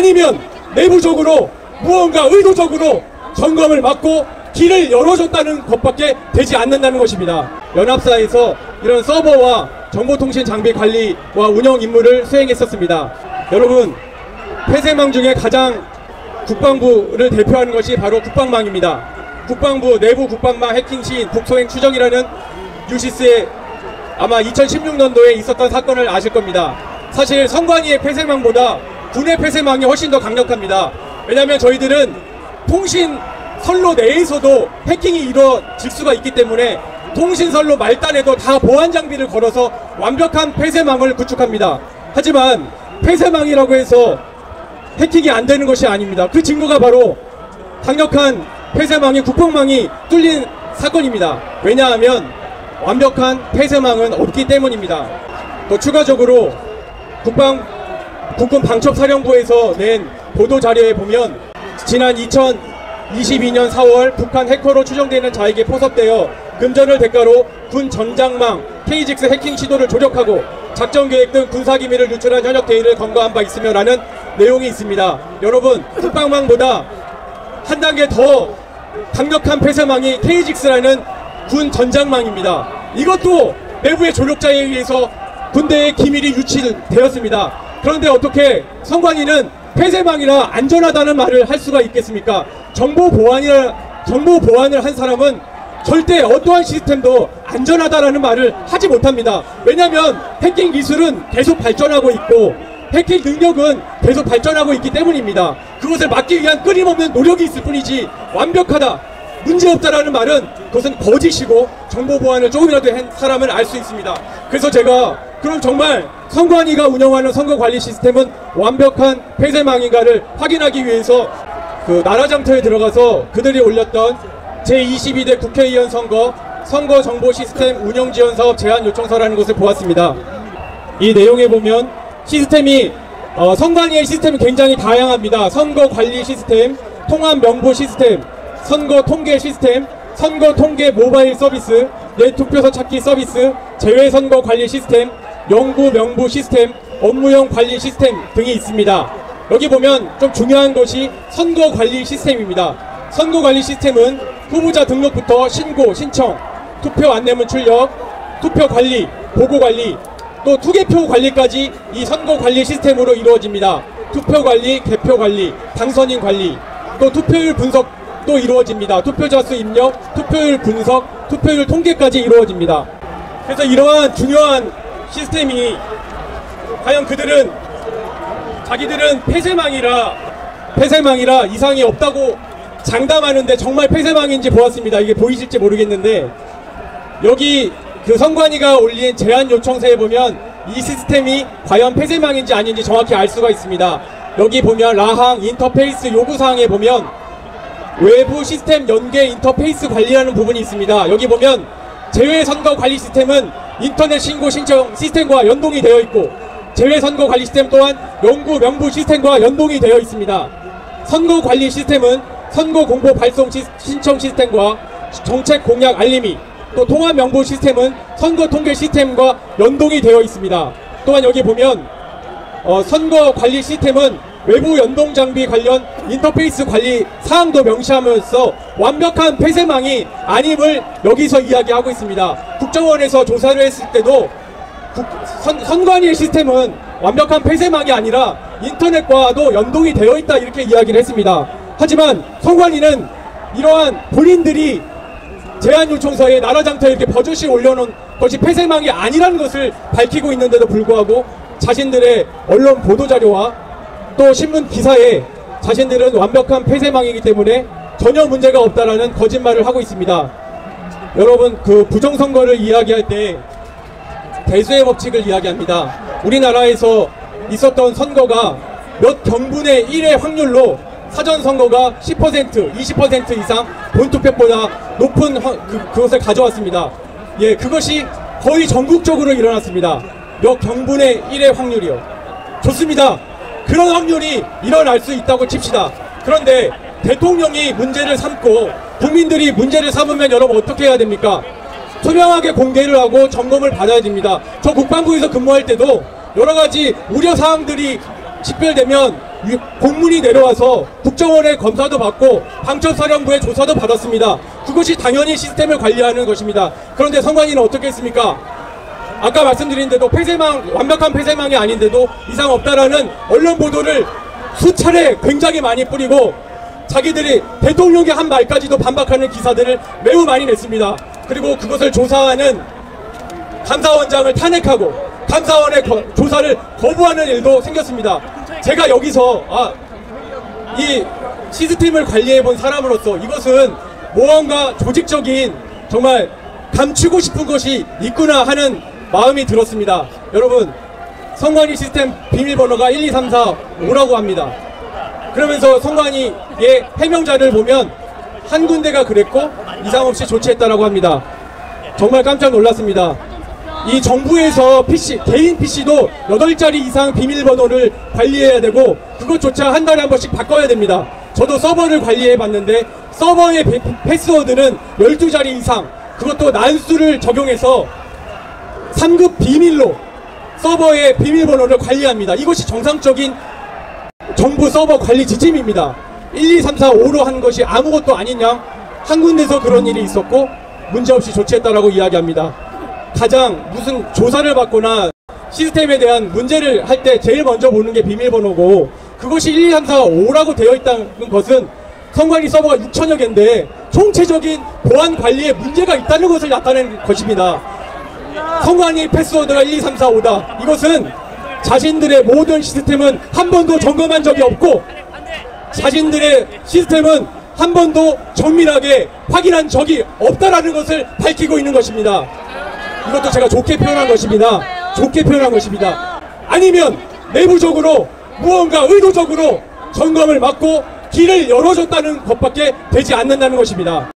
아니면 내부적으로 무언가 의도적으로 점검을 막고 길을 열어줬다는 것밖에 되지 않는다는 것입니다. 연합사에서 이런 서버와 정보통신 장비 관리와 운영 임무를 수행했었습니다. 여러분, 폐쇄망 중에 가장 국방부를 대표하는 것이 바로 국방망입니다. 국방부 내부 국방망 해킹 시인 국소행 추적이라는 뉴시스에 아마 2016년도에 있었던 사건을 아실 겁니다. 사실 선관위의 폐쇄망보다 군의 폐쇄망이 훨씬 더 강력합니다. 왜냐하면 저희들은 통신 선로 내에서도 해킹이 이루어질 수가 있기 때문에 통신선로 말단에도 다 보안 장비를 걸어서 완벽한 폐쇄망을 구축합니다. 하지만 폐쇄망이라고 해서 해킹이 안 되는 것이 아닙니다. 그 증거가 바로 강력한 폐쇄망이 국방망이 뚫린 사건입니다. 왜냐하면 완벽한 폐쇄망은 없기 때문입니다. 또 추가적으로 국군 방첩사령부에서 낸 보도자료에 보면 지난 2022년 4월 북한 해커로 추정되는 자에게 포섭되어 금전을 대가로 군 전장망 KGX 해킹 시도를 조력하고 작전계획 등 군사기밀을 유출한 현역 대의를 검거한 바 있으며 라는 내용이 있습니다. 여러분, 국방망보다 한 단계 더 강력한 폐쇄망이 KGX라는 군 전장망입니다. 이것도 내부의 조력자에 의해서 군대의 기밀이 유출되었습니다. 그런데 어떻게 선관위는 폐쇄망이라 안전하다는 말을 할 수가 있겠습니까? 정보 보안을 한 사람은 절대 어떠한 시스템도 안전하다라는 말을 하지 못합니다. 왜냐하면 해킹 기술은 계속 발전하고 있고 해킹 능력은 계속 발전하고 있기 때문입니다. 그것을 막기 위한 끊임없는 노력이 있을 뿐이지 완벽하다, 문제없다라는 말은 그것은 거짓이고 정보 보안을 조금이라도 한 사람은 알 수 있습니다. 그래서 제가 그럼 정말 선관위가 운영하는 선거관리 시스템은 완벽한 폐쇄망인가를 확인하기 위해서 그 나라장터에 들어가서 그들이 올렸던 제22대 국회의원 선거 정보 시스템 운영 지원 사업 제안 요청서라는 것을 보았습니다. 이 내용에 보면 시스템이 선관위의 시스템이 굉장히 다양합니다. 선거 관리 시스템, 통합 명부 시스템, 선거 통계 시스템, 선거 통계 모바일 서비스, 투표소 찾기 서비스, 제외 선거 관리 시스템, 연구 명부 시스템, 업무용 관리 시스템 등이 있습니다. 여기 보면 좀 중요한 것이 선거 관리 시스템입니다. 선거 관리 시스템은 후보자 등록부터 신고, 신청, 투표 안내문 출력, 투표 관리, 보고 관리, 또 투개표 관리까지 이 선거 관리 시스템으로 이루어집니다. 투표 관리, 개표 관리, 당선인 관리, 또 투표율 분석도 이루어집니다. 투표자 수 입력, 투표율 분석, 투표율 통계까지 이루어집니다. 그래서 이러한 중요한 시스템이 과연 자기들은 폐쇄망이라 이상이 없다고 장담하는데 정말 폐쇄망인지 보았습니다. 이게 보이실지 모르겠는데 여기 그 선관위가 올린 제안 요청서에 보면 이 시스템이 과연 폐쇄망인지 아닌지 정확히 알 수가 있습니다. 여기 보면 라항 인터페이스 요구사항에 보면 외부 시스템 연계 인터페이스 관리라는 부분이 있습니다. 여기 보면 제외 선거 관리 시스템은 인터넷 신고 신청 시스템과 연동이 되어 있고 제외 선거 관리 시스템 또한 연구 명부 시스템과 연동이 되어 있습니다. 선거 관리 시스템은 선거 공보 발송 신청 시스템과 정책 공약 알림이, 또 통합 명부 시스템은 선거 통계 시스템과 연동이 되어 있습니다. 또한 여기 보면 선거 관리 시스템은 외부 연동 장비 관련 인터페이스 관리 사항도 명시하면서 완벽한 폐쇄망이 아님을 여기서 이야기하고 있습니다. 국정원에서 조사를 했을 때도 선관위의 시스템은 완벽한 폐쇄망이 아니라 인터넷과도 연동이 되어 있다 이렇게 이야기를 했습니다. 하지만 선관위는 이러한 본인들이 제안 요청서에 나라장터에 이렇게 버젓이 올려놓은 것이 폐쇄망이 아니라는 것을 밝히고 있는데도 불구하고 자신들의 언론 보도자료와 또 신문 기사에 자신들은 완벽한 폐쇄망이기 때문에 전혀 문제가 없다라는 거짓말을 하고 있습니다. 여러분, 그 부정선거를 이야기할 때 대수의 법칙을 이야기합니다. 우리나라에서 있었던 선거가 몇 경분의 1의 확률로 사전선거가 10%, 20% 이상 본투표보다 높은 그것을 가져왔습니다. 예, 그것이 거의 전국적으로 일어났습니다. 몇 경분의 1의 확률이요. 좋습니다. 그런 확률이 일어날 수 있다고 칩시다. 그런데 대통령이 문제를 삼고 국민들이 문제를 삼으면 여러분 어떻게 해야 됩니까? 투명하게 공개를 하고 점검을 받아야 됩니다. 저 국방부에서 근무할 때도 여러가지 우려사항들이 식별되면 공문이 내려와서 국정원의 검사도 받고 방첩사령부의 조사도 받았습니다. 그것이 당연히 시스템을 관리하는 것입니다. 그런데 선관위는 어떻게 했습니까? 아까 말씀드린 대로 완벽한 폐쇄망이 아닌데도 이상 없다라는 언론 보도를 수차례 굉장히 많이 뿌리고 자기들이 대통령의 한 말까지도 반박하는 기사들을 매우 많이 냈습니다. 그리고 그것을 조사하는 감사원장을 탄핵하고 감사원의 조사를 거부하는 일도 생겼습니다. 제가 여기서 이 시스템을 관리해본 사람으로서 이것은 무언가 조직적인 정말 감추고 싶은 것이 있구나 하는 마음이 들었습니다. 여러분, 선관위 시스템 비밀번호가 1, 2, 3, 4, 5라고 합니다. 그러면서 선관위의 해명자를 보면 한 군데가 그랬고 이상 없이 조치했다라고 합니다. 정말 깜짝 놀랐습니다. 이 정부에서 개인 PC도 8자리 이상 비밀번호를 관리해야 되고 그것조차 한 달에 한 번씩 바꿔야 됩니다. 저도 서버를 관리해 봤는데 서버의 패스워드는 12자리 이상, 그것도 난수를 적용해서 3급 비밀로 서버의 비밀번호를 관리합니다. 이것이 정상적인 정부 서버 관리 지침입니다. 1, 2, 3, 4, 5로 한 것이 아무것도 아닌 양 한 군데서 그런 일이 있었고 문제없이 조치했다라고 이야기합니다. 가장 무슨 조사를 받거나 시스템에 대한 문제를 할 때 제일 먼저 보는 게 비밀번호고 그것이 1, 2, 3, 4, 5라고 되어 있다는 것은 선관위 서버가 6천여 개인데 총체적인 보안 관리에 문제가 있다는 것을 나타낸 것입니다. 선관위 패스워드가 1, 2, 3, 4, 5다. 이것은 자신들의 모든 시스템은 한 번도 점검한 적이 없고 자신들의 시스템은 한 번도 정밀하게 확인한 적이 없다라는 것을 밝히고 있는 것입니다. 이것도 제가 좋게 표현한 것입니다. 좋게 표현한 것입니다. 아니면 내부적으로 무언가 의도적으로 점검을 막고 길을 열어줬다는 것밖에 되지 않는다는 것입니다.